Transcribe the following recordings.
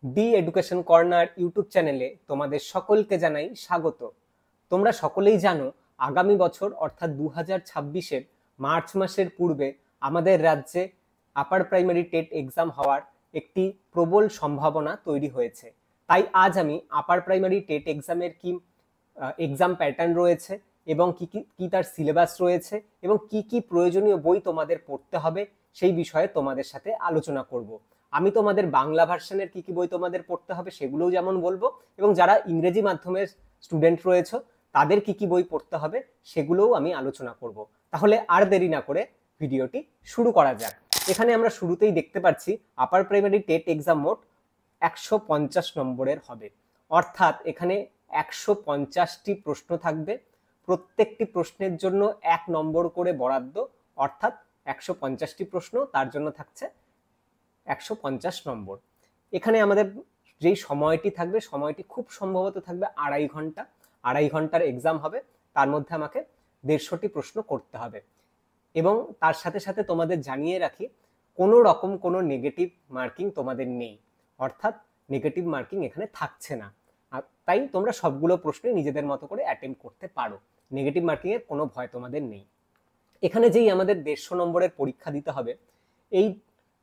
D education corner YouTube চ্যানেলে তোমাদের সকলকে জানাই স্বাগত। তোমরা সকলেই জানো আগামী বছর অর্থাৎ 2026-এর মার্চ মাসের পূর্বে আমাদের রাজ্যে আপার প্রাইমারি টেট এক্সাম হওয়ার একটি প্রবল সম্ভাবনা তৈরি হয়েছে। তাই আজ আমি আপার প্রাইমারি টেট এক্সামের কি এক্সাম প্যাটার্ন রয়েছে এবং কি তার সিলেবাস রয়েছে এবং কি প্রয়োজনীয় বই তোমাদের পড়তে হবে সেই বিষয়ে তোমাদের সাথে আলোচনা করব। আমি তোমাদের বাংলা ভার্সনের কি বই তোমাদের পড়তে হবে সেগুলোও যেমন বলবো, এবং যারা ইংরেজি মাধ্যমের স্টুডেন্ট রয়েছে তাদের কি বই পড়তে হবে সেগুলোও আমি আলোচনা করব। তাহলে আর দেরি না করে ভিডিওটি শুরু করা যাক। এখানে আমরা শুরুতেই দেখতে পাচ্ছি আপার প্রাইমারি টেট এক্সাম মোট 150 নম্বরের হবে, অর্থাৎ এখানে 150টি প্রশ্ন থাকবে। প্রত্যেকটি প্রশ্নের জন্য 1 নম্বর করে বরাদ্দ, অর্থাৎ 150টি প্রশ্ন, তার জন্য থাকছে 150 নম্বর। এখানে আমাদের যেই সময়টি থাকবে সময়টি খুব সম্ভবত থাকবে 2.5 ঘন্টা। 2.5 ঘন্টার এক্সাম হবে, তার মধ্যে আমাকে 150টি প্রশ্ন করতে হবে। এবং তার সাথে সাথে তোমাদের জানিয়ে রাখি কোনো রকম কোনো নেগেটিভ মার্কিং তোমাদের নেই, অর্থাৎ নেগেটিভ মার্কিং এখানে থাকছে না। তাই তোমরা সবগুলো প্রশ্নে নিজেদের মতো করে অ্যাটেম্প করতে পারো, নেগেটিভ মার্কিং এর কোনো ভয় তোমাদের নেই। এখানে যেই আমাদের 150 নম্বরের পরীক্ষা দিতে হবে, এই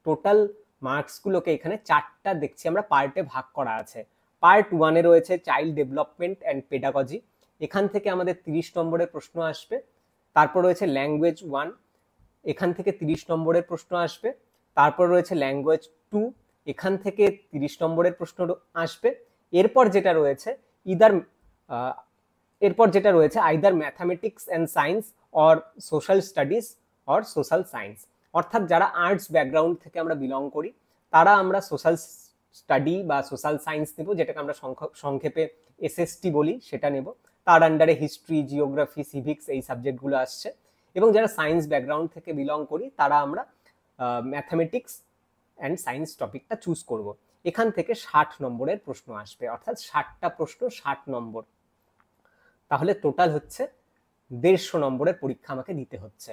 টোটাল মার্কসগুলোকে এখানে 4টা দেখছি আমরা পার্টে ভাগ করা আছে। পার্ট 1-এ রয়েছে চাইল্ড ডেভেলপমেন্ট অ্যান্ড পেডাগজি, এখান থেকে আমাদের 30 নম্বরের প্রশ্ন আসবে। তারপর রয়েছে ল্যাঙ্গুয়েজ 1, এখান থেকে 30 নম্বরের প্রশ্ন আসবে। তারপর রয়েছে ল্যাঙ্গুয়েজ 2, এখান থেকে 30 নম্বরের প্রশ্ন আসবে। এরপর যেটা রয়েছে either mathematics and science or social studies or social science, অর্থাৎ যারা আর্টস ব্যাকগ্রাউন্ড থেকে আমরা বিলং করি তারা আমরা সোশ্যাল স্টাডি বা সোশ্যাল সায়েন্স নেব, যেটাকে আমরা সংক্ষেপে এসএসটি বলি, সেটা নেব। তার আন্ডারে হিস্ট্রি, জিওগ্রাফি, সিভিক্স এই সাবজেক্টগুলো আসছে। এবং যারা সায়েন্স ব্যাকগ্রাউন্ড থেকে বিলং করি তারা আমরা ম্যাথামেটিক্স অ্যান্ড সায়েন্স টপিকটা চুজ করব। এখান থেকে 60 নম্বরের প্রশ্ন আসবে, অর্থাৎ 60টা প্রশ্ন 60 নম্বর, তাহলে টোটাল হচ্ছে 150 নম্বরের পরীক্ষা আমাকে দিতে হচ্ছে।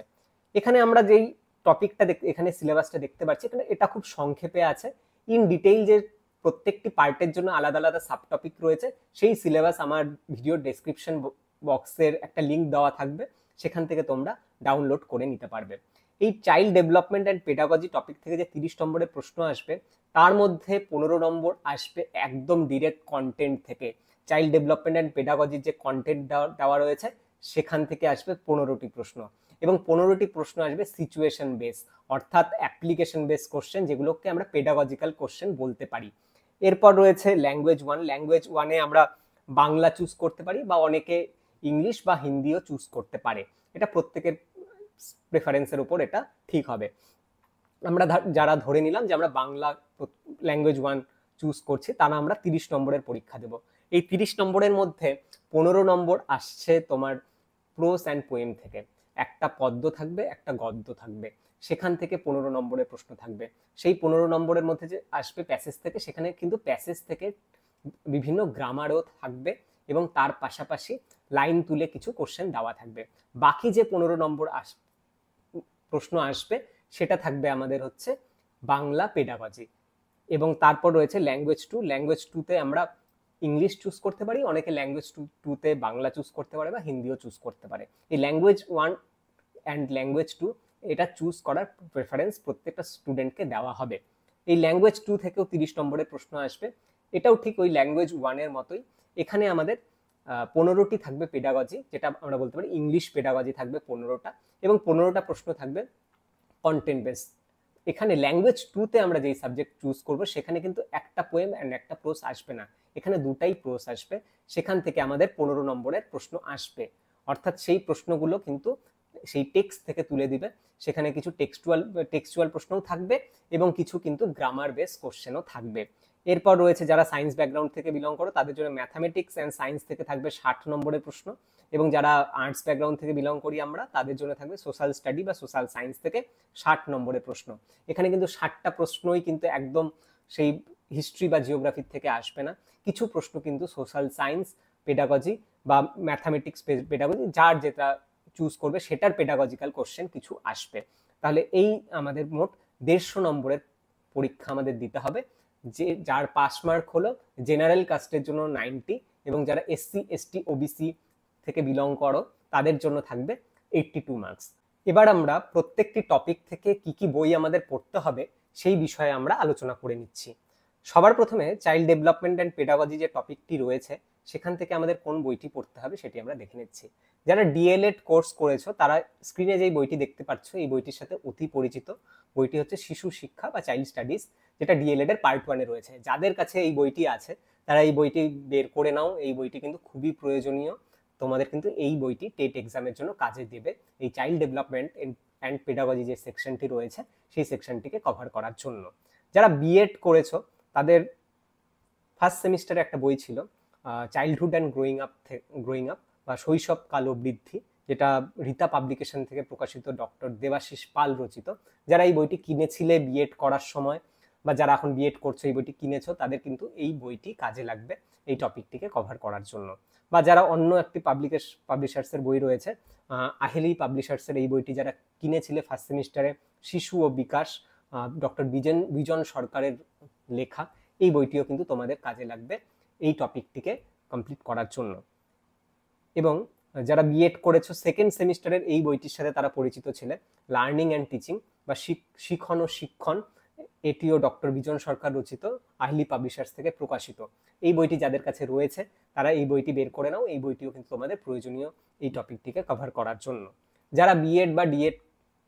এখানে আমরা যেই টপিকটা এখানে সিলেবাসটা দেখতে পাচ্ছি, এখানে এটা খুব সংক্ষেপে আছে। ইন ডিটেইল যে প্রত্যেকটি পার্টের জন্য আলাদা আলাদা সাব টপিক রয়েছে, সেই সিলেবাস আমার ভিডিও ডেসক্রিপশন বক্সের একটা লিঙ্ক দেওয়া থাকবে, সেখান থেকে তোমরা ডাউনলোড করে নিতে পারবে। এই child development and pedagogy topic থেকে যে 30 নম্বরের প্রশ্ন আসবে, তার মধ্যে 15 নম্বর আসবে একদম ডিরেক্ট কন্টেন্ট থেকে। চাইল্ড ডেভেলপমেন্ট অ্যান্ড পেডাগজির যে কন্টেন্ট দেওয়া রয়েছে সেখান থেকে আসবে 15টি প্রশ্ন, এবং 15টি প্রশ্ন আসবে সিচুয়েশন বেস, অর্থাৎ অ্যাপ্লিকেশন বেস কোশ্চেন, যেগুলোকে আমরা পেডাগজিক্যাল কোশ্চেন বলতে পারি। এরপর রয়েছে ল্যাঙ্গুয়েজ 1, ল্যাঙ্গুয়েজ 1-এ আমরা বাংলা চুজ করতে পারি বা অনেকে ইংলিশ বা হিন্দিও চুজ করতে পারে, এটা প্রত্যেকের প্রেফারেন্সের উপর এটা ঠিক হবে। আমরা যারা ধরে নিলাম যে আমরা বাংলা ল্যাঙ্গুয়েজ 1 চুজ করছি, তারা আমরা 30 নম্বরের পরীক্ষা দেব। এই 30 নম্বরের মধ্যে 15 নম্বর আসছে তোমার প্রোস অ্যান্ড পোয়েম থেকে, একটা পদ্য থাকবে, একটা গদ্য থাকবে, সেখান থেকে 15 নম্বরের প্রশ্ন থাকবে। সেই 15 নম্বরের মধ্যে যে আসবে প্যাসেজ থেকে, সেখানে কিন্তু প্যাসেজ থেকে বিভিন্ন গ্রামারও থাকবে এবং তার পাশাপাশি লাইন তুলে কিছু কোশ্চেন দেওয়া থাকবে। বাকি যে 15 নম্বর প্রশ্ন আসবে সেটা থাকবে আমাদের হচ্ছে বাংলা পেডাগজি। এবং তারপর রয়েছে ল্যাঙ্গুয়েজ 2, ল্যাঙ্গুয়েজ 2-তে আমরা ইংলিশ চুজ করতে পারি, অনেকে ল্যাঙ্গুয়েজ 2-তে বাংলা চুজ করতে পারে বা হিন্দিও চুজ করতে পারে। এই ল্যাঙ্গুয়েজ 1 অ্যান্ড ল্যাঙ্গুয়েজ 2 এটা চুজ করার প্রেফারেন্স প্রত্যেকটা স্টুডেন্টকে দেওয়া হবে। এই ল্যাঙ্গুয়েজ 2 থেকেও 30 নম্বরের প্রশ্ন আসবে, এটাও ঠিক ওই ল্যাঙ্গুয়েজ 1-এর মতোই। এখানে আমাদের 15টি থাকবে পেডাগজি, যেটা আমরা বলতে পারি ইংলিশ পেডাগজি থাকবে 15টা, এবং 15টা প্রশ্ন থাকবে কন্টেন্ট বেস। এখানে ল্যাঙ্গুয়েজ 2-তে আমরা যেই সাবজেক্ট চুজ করব সেখানে কিন্তু একটা পোয়েম অ্যান্ড একটা প্রোস আসবে না, এখানে দুটাই প্রোস আসবে। সেখান থেকে আমাদের 15 নম্বরের প্রশ্ন আসবে, অর্থাৎ সেই প্রশ্নগুলো কিন্তু সেই টেক্সট থেকে তুলে দিবে। সেখানে কিছু টেক্সচুয়াল প্রশ্নও থাকবে এবং কিছু কিন্তু গ্রামার বেস কোশ্চেনও থাকবে। এরপর রয়েছে যারা সায়েন্স ব্যাকগ্রাউন্ড থেকে বিলং করো তাদের জন্য ম্যাথামেটিক্স অ্যান্ড সায়েন্স থেকে থাকবে 60 নম্বরের প্রশ্ন, এবং যারা আর্টস ব্যাকগ্রাউন্ড থেকে বিলং করি আমরা তাদের জন্য থাকবে সোশ্যাল স্টাডি বা সোশ্যাল সায়েন্স থেকে 60 নম্বরের প্রশ্ন। এখানে কিন্তু 60টা প্রশ্নই কিন্তু একদম সেই হিস্ট্রি বা জিওগ্রাফির থেকে আসবে না, কিছু প্রশ্ন কিন্তু সোশ্যাল সায়েন্স, পেডাগজি বা ম্যাথামেটিক্স পেডাগজি, যার যেটা চুজ করবে সেটার পেডাগজিক্যাল কোশ্চেন কিছু আসবে। তাহলে এই আমাদের মোট 150 নম্বরের পরীক্ষা আমাদের দিতে হবে যে যার পাস মার্ক হলো জেনারেল কাস্টের জন্য 90 এবং যারা SC ST OBC থেকে বিলং করো তাদের জন্য থাকবে 82 মার্কস। এবার আমরা প্রত্যেকটি টপিক থেকে কি কি বই আমাদের পড়তে হবে সেই বিষয়ে আমরা আলোচনা করে নিচ্ছি। সবার প্রথমে চাইল্ড ডেভেলপমেন্ট অ্যান্ড পেডাগজি যে টপিকটি রয়েছে সেখান থেকে আমাদের কোন বইটি পড়তে হবে সেটি আমরা দেখে নিচ্ছি। যারা DLED কোর্স করেছো তারা স্ক্রিনে যেই বইটি দেখতে পাচ্ছ এই বইটির সাথে অতি পরিচিত। বইটি হচ্ছে শিশু শিক্ষা বা চাইল্ড স্টাডিজ, যেটা DLED এর পার্ট 1-এ রয়েছে। যাদের কাছে এই বইটি আছে তারা এই বইটি বের করে নাও, এই বইটি কিন্তু খুবই প্রয়োজনীয়। তোমাদের কিন্তু এই বইটি টেট এক্সামের জন্য কাজে দেবে, এই চাইল্ড ডেভেলপমেন্ট অ্যান্ড পেডাগজি যে সেকশনটি রয়েছে সেই সেকশনটিকে কভার করার জন্য। যারা B.Ed করেছো তাদের ফার্স্ট সেমিস্টারে একটা বই ছিল চাইল্ডহুড অ্যান্ড গ্রোয়িং আপ বা শৈশব কালো বৃদ্ধি, যেটা রীতা পাবলিকেশন থেকে প্রকাশিত, ডক্টর দেবাশিস পাল রচিত। যারা এই বইটি কিনেছিলে B.Ed করার সময় বা যারা এখন B.Ed করছো এই বইটি কিনেছো তাদের কিন্তু এই বইটি কাজে লাগবে এই টপিকটিকে কভার করার জন্য। বা যারা অন্য একটি পাবলিশার্সের বই রয়েছে আহেলি পাবলিশার্সের এই বইটি যারা কিনেছিলে ফার্স্ট সেমিস্টারে, শিশু ও বিকাশ, ডক্টর বিজন সরকারের লেখা, এই বইটিও কিন্তু তোমাদের কাজে লাগবে এই টপিকটিকে কমপ্লিট করার জন্য। এবং যারা B.Ed করেছো সেকেন্ড সেমিস্টারের এই বইটির সাথে তারা পরিচিত ছিলে, লার্নিং অ্যান্ড টিচিং বা শিখন ও শিক্ষণ, এটিও ডক্টর বিজন সরকার রচিত, আহলি পাবলিশার্স থেকে প্রকাশিত। এই বইটি যাদের কাছে রয়েছে তারা এই বইটি বের করে নাও, এই বইটিও কিন্তু তোমাদের প্রয়োজনীয় এই টপিকটিকে কভার করার জন্য। যারা B.Ed বা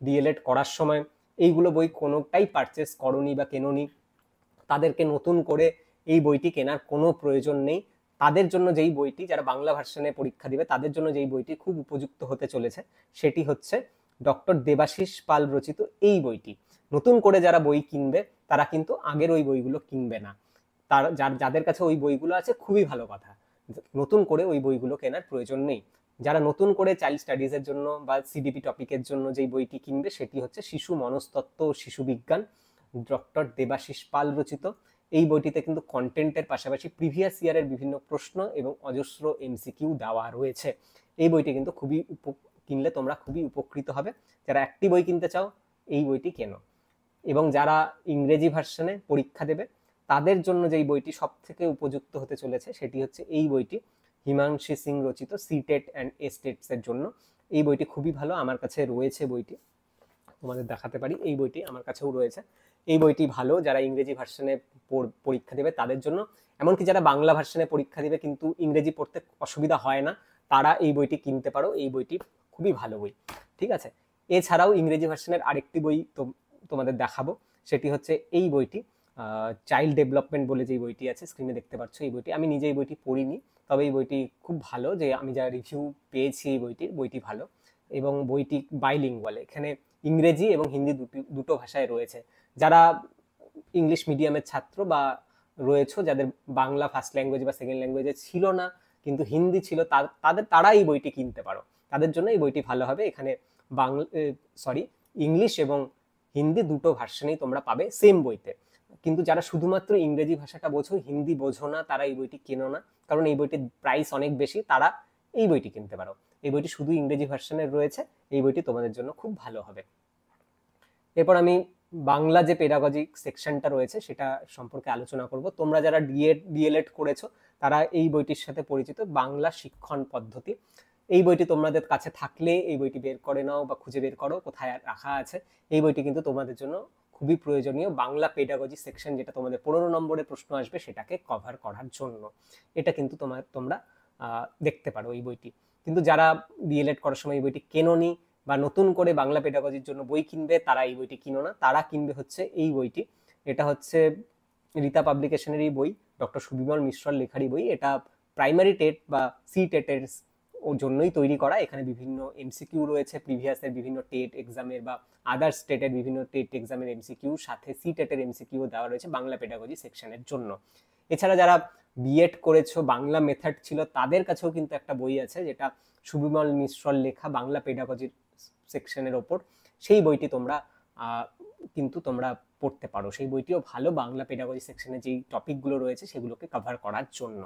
DLED করার সময় এইগুলো বই কোনোটাই পারচেস করনি বা কেননি, তাদেরকে নতুন করে এই বইটি কেনার কোনো প্রয়োজন নেই। তাদের জন্য যেই বইটি, যারা বাংলা ভার্সনে পরীক্ষা দিবে তাদের জন্য যেই বইটি খুব উপযুক্ত হতে চলেছে সেটি হচ্ছে ডক্টর দেবাশিস পাল রচিত এই বইটি। নতুন করে যারা বই কিনবে তারা কিন্তু আগের ওই বইগুলো কিনবে না। যাদের কাছে ওই বইগুলো আছে খুবই ভালো কথা, নতুন করে ওই বইগুলো কেনার প্রয়োজন নেই। যারা নতুন করে চাইল্ড স্টাডিজের জন্য বা CDP টপিকের জন্য যেই বইটি কিনবে সেটি হচ্ছে শিশু মনস্তত্ত্ব ও শিশু বিজ্ঞান, ডক্টর দেবাশিস পাল রচিত। এই বইটিতে কিন্তু কন্টেন্টের পাশাপাশি প্রিভিয়াস ইয়ারের বিভিন্ন প্রশ্ন এবং অজস্র MCQ দেওয়া রয়েছে। এই বইটি কিন্তু কিনলে তোমরা খুবই উপকৃত হবে। যারা একটি বই কিনতে চাও এই বইটি কেনো। এবং যারা ইংরেজি ভার্সনে পরীক্ষা দেবে তাদের জন্য যেই বইটি সব থেকে উপযুক্ত হতে চলেছে সেটি হচ্ছে এই বইটি, হিমাংশী সিং রচিত CTET অ্যান্ড STETS এর জন্য। এই বইটি খুবই ভালো, আমার কাছে রয়েছে বইটি, তোমাদের দেখাতে পারি, এই বইটি আমার কাছেও রয়েছে। এই বইটি ভালো যারা ইংরেজি ভার্সনে পরীক্ষা দেবে তাদের জন্য, এমনকি যারা বাংলা ভার্সনে পরীক্ষা দেবে কিন্তু ইংরেজি পড়তে অসুবিধা হয় না তারা এই বইটি কিনতে পারো, এই বইটি খুবই ভালো বই। ঠিক আছে, এছাড়াও ইংরেজি ভার্সনের আরেকটি বই তোমাদের দেখাবো, সেটি হচ্ছে এই বইটি চাইল্ড ডেভেলপমেন্ট বলে যে বইটি আছে স্ক্রিনে দেখতে পাচ্ছ। এই বইটি আমি নিজে এই বইটি পড়িনি, তবে এই বইটি খুব ভালো, যে আমি যা রিভিউ পেয়েছি এই বইটি ভালো এবং বইটি বাইলিঙ্গুয়াল, এখানে ইংরেজি এবং হিন্দি দুটো ভাষায় রয়েছে। যারা ইংলিশ মিডিয়ামের ছাত্র বা রয়েছে, যাদের বাংলা ফার্স্ট ল্যাঙ্গুয়েজ বা সেকেন্ড ল্যাঙ্গুয়েজে ছিল না কিন্তু হিন্দি ছিল, তারা এই বইটি কিনতে পারো, তাদের জন্য এই বইটি ভালো হবে। এখানে ইংলিশ এবং হিন্দি দুটো ভার্সনেই তোমরা পাবে সেম বইতে। কিন্তু যারা শুধুমাত্র ইংরেজি ভাষাটা বোঝো, হিন্দি বোঝো না, তারা এই বইটি কেনো না, কারণ এই বইটির প্রাইস অনেক বেশি, তারা এই বইটি কিনতে পারো। এই বইটি শুধু ইংরেজি ভার্সনের রয়েছে, এই বইটি তোমাদের জন্য খুব ভালো হবে। এরপর আমি বাংলা যে পেডাগজিক সেকশনটা রয়েছে সেটা সম্পর্কে আলোচনা করব। তোমরা যারা DLED করেছো তারা এই বইটির সাথে পরিচিত, বাংলা শিক্ষণ পদ্ধতি। এই বইটি তোমাদের কাছে থাকলে এই বইটি বের করে নাও বা খুঁজে বের করো কোথায় রাখা আছে। এই বইটি কিন্তু তোমাদের জন্য খুবই প্রয়োজনীয়, বাংলা পেডাগজি সেকশন যেটা তোমাদের 15 নম্বরের প্রশ্ন আসবে সেটাকে কভার করার জন্য। এটা কিন্তু তোমরা দেখতে পারো এই বইটি। কিন্তু যারা DLED করার সময় এই বইটি কেনোনি বা নতুন করে বাংলা পেডাগজির জন্য বই কিনবে তারা এই বইটি কিনো না, তারা কিনবে হচ্ছে এই বইটি। এটা হচ্ছে রীতা পাবলিকেশনেরই বই, ডক্টর সুবিমল মিশ্রর লেখারই বই। এটা প্রাইমারি টেট বা CTET এর জন্যই তৈরি করা। এখানে বিভিন্ন MCQ রয়েছে, প্রিভিয়াসের বিভিন্ন টেট এক্সামের বা আদার স্টেটের বিভিন্ন টেট এক্সামের MCQ, সাথে CTET এর MCQ দেওয়া রয়েছে বাংলা পেডাগজি সেকশনের জন্য। এছাড়া যারা B.Ed করেছো, বাংলা মেথড ছিল, তাদের কাছেও কিন্তু একটা বই আছে যেটা সুবিমল মিশ্রর লেখা বাংলা পেডাগজির সেকশনের ওপর। সেই বইটি তোমরা পড়তে পারো, সেই বইটিও ভালো, বাংলা পেডাগজি সেকশনে যেই টপিকগুলো রয়েছে সেগুলোকে কভার করার জন্য।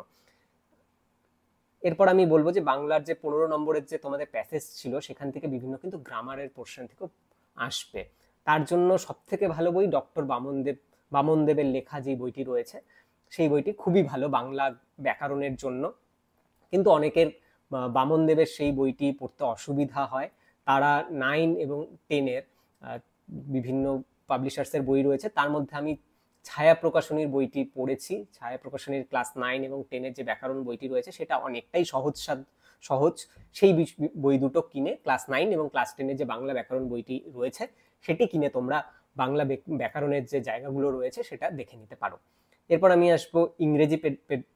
এরপর আমি বলবো যে বাংলার যে 15 নম্বরের যে তোমাদের প্যাসেজ ছিল সেখান থেকে বিভিন্ন কিন্তু গ্রামারের পোর্শন থেকেও আসবে। তার জন্য সব থেকে ভালো বই ডক্টর বামনদেবের লেখা যে বইটি রয়েছে সেই বইটি খুবই ভালো বাংলা ব্যাকরণের জন্য। কিন্তু অনেকের বামনদেবের সেই বইটি পড়তে অসুবিধা হয়, তারা 9 এবং 10-এর বিভিন্ন পাবলিশার্সের বই রয়েছে, তার মধ্যে আমি ছায়া প্রকাশনীর বইটি পড়েছি। ছায়া প্রকাশনীর ক্লাস 9 এবং 10-এর যে ব্যাকরণ বইটি রয়েছে সেটা অনেকটাই সহজ। সেই বই দুটো কিনে ক্লাস 9 এবং ক্লাস 10-এর যে বাংলা ব্যাকরণ বইটি রয়েছে সেটি কিনে তোমরা বাংলা ব্যাকরণের যে জায়গাগুলো রয়েছে সেটা দেখে নিতে পারো। এরপর আমি আসবো ইংরেজি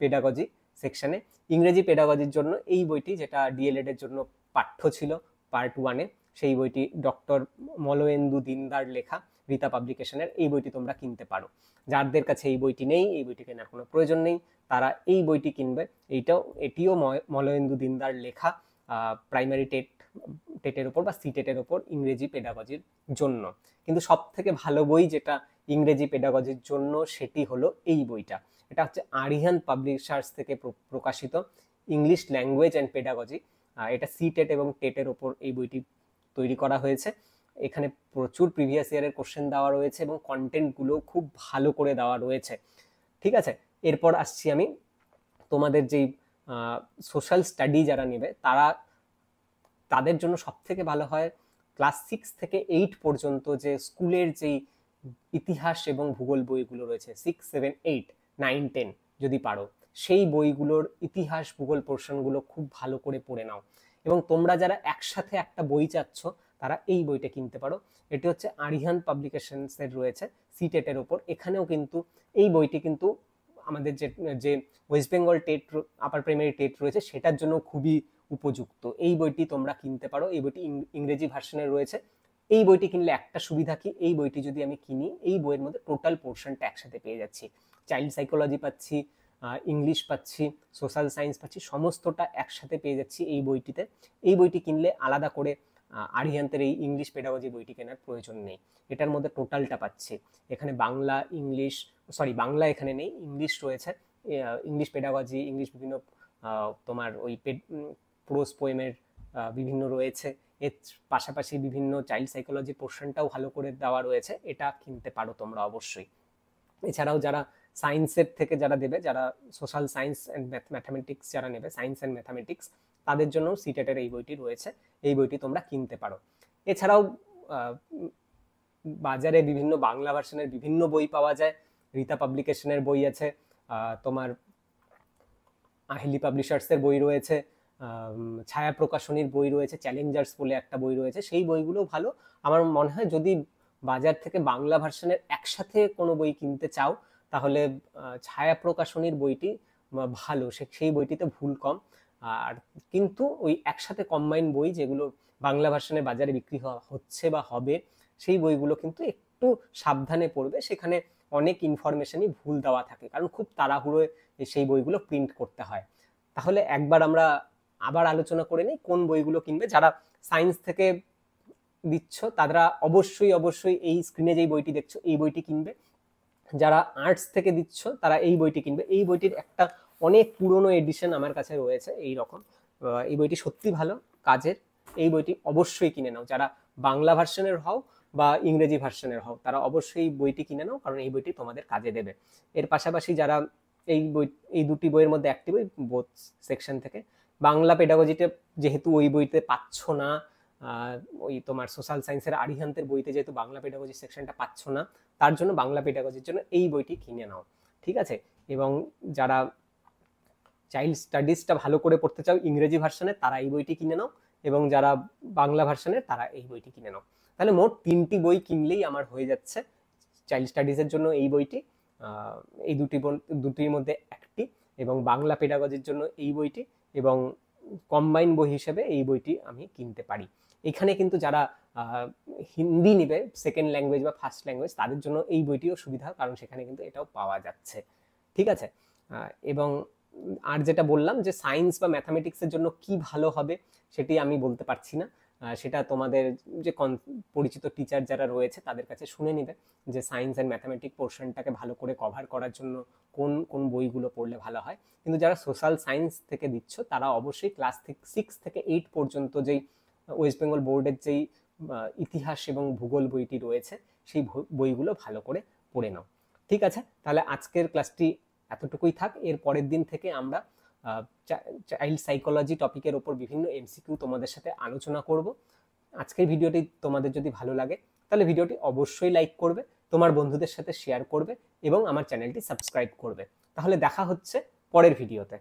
পেডাগজি সেকশনে। ইংরেজি পেডাগজির জন্য এই বইটি, যেটা ডিএলএড এর জন্য পাঠ্য ছিল পার্ট 1-এ, সেই বইটি ডক্টর মলয়েন্দু দিনদার লেখা, রীতা পাবলিকেশনের। এই বইটি তোমরা কিনতে পারো। যাদের কাছে এই বইটি নেই, এই বইটি কেনার কোনো প্রয়োজন নেই, তারা এই বইটি কিনবে। এটিও মলয়েন্দু দিনদার লেখা, প্রাইমারি টেটের ওপর বা সিটেটের ওপর ইংরেজি পেডাগজির জন্য। কিন্তু সব থেকে ভালো বই যেটা ইংরেজি পেডাগজির জন্য সেটি হলো এই বইটা। এটা হচ্ছে আরিহান পাবলিশার্স থেকে প্রকাশিত ইংলিশ ল্যাঙ্গুয়েজ অ্যান্ড পেডাগজি। এটা সিটেট এবং টেটের ওপর এই বইটি তৈরি করা হয়েছে। এখানে প্রচুর প্রিভিয়াস ইয়ারের কোশ্চেন দেওয়া রয়েছে এবং কন্টেন্টগুলো খুব ভালো করে দেওয়া রয়েছে। ঠিক আছে, এরপর আসছি আমি তোমাদের যেই সোশ্যাল স্টাডি যারা নেবে তাদের জন্য সব থেকে ভালো হয় ক্লাস 6 থেকে 8 পর্যন্ত যে স্কুলের যেই ইতিহাস এবং ভূগোল বইগুলো রয়েছে, 6, 7, 8, 9, 10 যদি পারো, সেই বইগুলোর ইতিহাস ভূগোল পোর্শনগুলো খুব ভালো করে পড়ে নাও। এবং তোমরা যারা একসাথে একটা বই চাচ্ছ তারা এই বইটা কিনতে পারো। এটি হচ্ছে আরিহান পাবলিকেশনসের রয়েছে সিটেটের ওপর। এখানেও কিন্তু এই বইটি কিন্তু আমাদের যে West Bengal TET upper primary TET রয়েছে সেটার জন্য খুবই উপযুক্ত। এই বইটি তোমরা কিনতে পারো। এই বইটি ইংরেজি ভার্সনে রয়েছে। এই বইটি কিনলে একটা সুবিধা কি, এই বইটি যদি আমি কিনি এই বইয়ের মধ্যে টোটাল পোর্শনটা একসাথে পেয়ে যাচ্ছি। চাইল্ড সাইকোলজি পাচ্ছি, ইংলিশ পাচ্ছি, সোশ্যাল সায়েন্স পাচ্ছি, সমস্তটা একসাথে পেয়ে যাচ্ছি এই বইটিতে। এই বইটি কিনলে আলাদা করে আরিহান্তের এই ইংলিশ পেডাগজি বইটি কেনার প্রয়োজন নেই। এটার মধ্যে টোটালটা পাচ্ছি। এখানে বাংলা বাংলা এখানে নেই, ইংলিশ রয়েছে। ইংলিশ পেডাগজি, ইংলিশ বিভিন্ন তোমার ওই প্রোজ পোয়েমের বিভিন্ন রয়েছে। এর পাশাপাশি বিভিন্ন চাইল্ড সাইকোলজি পোর্শনটাও ভালো করে দেওয়া রয়েছে। এটা কিনতে পারো তোমরা অবশ্যই। এছাড়াও যারা সায়েন্সের থেকে যারা দেবে, যারা সোশ্যাল সায়েন্স অ্যান্ড ম্যাথামেটিক্স যারা নেবে, সায়েন্স অ্যান্ড ম্যাথামেটিক্স, তাদের জন্য সিটেটের এই বইটি রয়েছে। এই বইটি তোমরা কিনতে পারো। এছাড়াও বাজারে বিভিন্ন বাংলা ভার্সনের বিভিন্ন বই পাওয়া যায়। রীতা পাবলিকেশনের বই আছে, তোমার আহেলি পাবলিশার্সের বই রয়েছে, ছায়া প্রকাশনীর বই রয়েছে, চ্যালেঞ্জার্স বলে একটা বই রয়েছে। সেই বইগুলো ভালো। আমার মনে হয় যদি বাজার থেকে বাংলা ভার্সনের একসাথে কোনো বই কিনতে চাও তাহলে ছায়া প্রকাশনীর বইটি ভালো, সেই বইটিতে ভুল কম। আর কিন্তু ওই একসাথে কম্বাইন বই যেগুলো বাংলা ভার্সনে বাজারে বিক্রি হচ্ছে বা হবে, সেই বইগুলো কিন্তু একটু সাবধানে পড়বে। সেখানে অনেক ইনফরমেশনই ভুল দেওয়া থাকে, কারণ খুব তাড়াহুড়োয় সেই বইগুলো প্রিন্ট করতে হয়। তাহলে একবার আমরা আবার আলোচনা করে নিই কোন বইগুলো কিনবে। যারা সায়েন্স থেকে দিচ্ছ তারা অবশ্যই এই স্ক্রিনে যেই বইটি দেখছো এই বইটি কিনবে। যারা আর্টস থেকে দিচ্ছ তারা এই বইটি কিনবে। এই বইটির একটা অনেক পুরনো এডিশন আমার কাছে রয়েছে এই রকম। এই বইটি সত্যি ভালো কাজের। এই বইটি অবশ্যই কিনে নাও। যারা বাংলা ভার্সনের হও বা ইংরেজি ভার্সনের হও তারা অবশ্যই বইটি কিনে নাও, কারণ এই বইটি তোমাদের কাজে দেবে। এর পাশাপাশি যারা এই দুটি বইয়ের মধ্যে একটি বই বোথ সেকশন থেকে, বাংলা পেডাগজিতে যেহেতু ওই বইতে পাচ্ছ না, ওই তোমার সোশ্যাল সায়েন্সের আরিহান্তের বইতে যেহেতু বাংলা পেডাগজি সেকশনটা পাচ্ছ না, তার জন্য বাংলা পেডাগজির জন্য এই বইটি কিনে নাও। ঠিক আছে, এবং যারা চাইল্ড স্টাডিজটা ভালো করে পড়তে চাও ইংরেজি ভার্সনে তারা এই বইটি কিনে নাও, এবং যারা বাংলা ভার্সনের তারা এই বইটি কিনে নাও। তাহলে মোট 3টি বই কিনলেই আমার হয়ে যাচ্ছে চাইল্ড স্টাডিজের জন্য এই বইটি, এই দুটির মধ্যে একটি, এবং বাংলা পেডাগজির জন্য এই বইটি, এবং কম্বাইন বই হিসেবে এই বইটি আমি কিনতে পারি। এখানে কিন্তু যারা হিন্দি নেবে সেকেন্ড ল্যাঙ্গুয়েজ বা ফার্স্ট ল্যাঙ্গুয়েজ তাদের জন্য এই বইটিও সুবিধা, কারণ সেখানে কিন্তু এটাও পাওয়া যাচ্ছে। ঠিক আছে, এবং আর যেটা বললাম যে সায়েন্স বা ম্যাথামেটিক্সের জন্য কি ভালো হবে সেটি আমি বলতে পারছি না, সেটা তোমাদের যে পরিচিত টিচার যারা রয়েছে তাদের কাছে শুনে নিবে যে সায়েন্স অ্যান্ড ম্যাথামেটিক পোর্শনটাকে ভালো করে কভার করার জন্য কোন কোন বইগুলো পড়লে ভালো হয়। কিন্তু যারা সোশ্যাল সায়েন্স থেকে দিচ্ছ তারা অবশ্যই ক্লাস 6 থেকে 8 পর্যন্ত যেই ওয়েস্ট বেঙ্গল বোর্ডের যেই ইতিহাস এবং ভূগোল বইটি রয়েছে সেই বইগুলো ভালো করে পড়ে নাও। ঠিক আছে, তাহলে আজকের ক্লাসটি এতটুকুই থাক। এর পরের দিন থেকে আমরা চাইল্ড সাইকোলজি টপিকের ওপর বিভিন্ন এমসিকিউ তোমাদের সাথে আলোচনা করব। আজকের ভিডিওটি তোমাদের যদি ভালো লাগে তাহলে ভিডিওটি অবশ্যই লাইক করবে, তোমার বন্ধুদের সাথে শেয়ার করবে এবং আমার চ্যানেলটি সাবস্ক্রাইব করবে। তাহলে দেখা হচ্ছে পরের ভিডিওতে।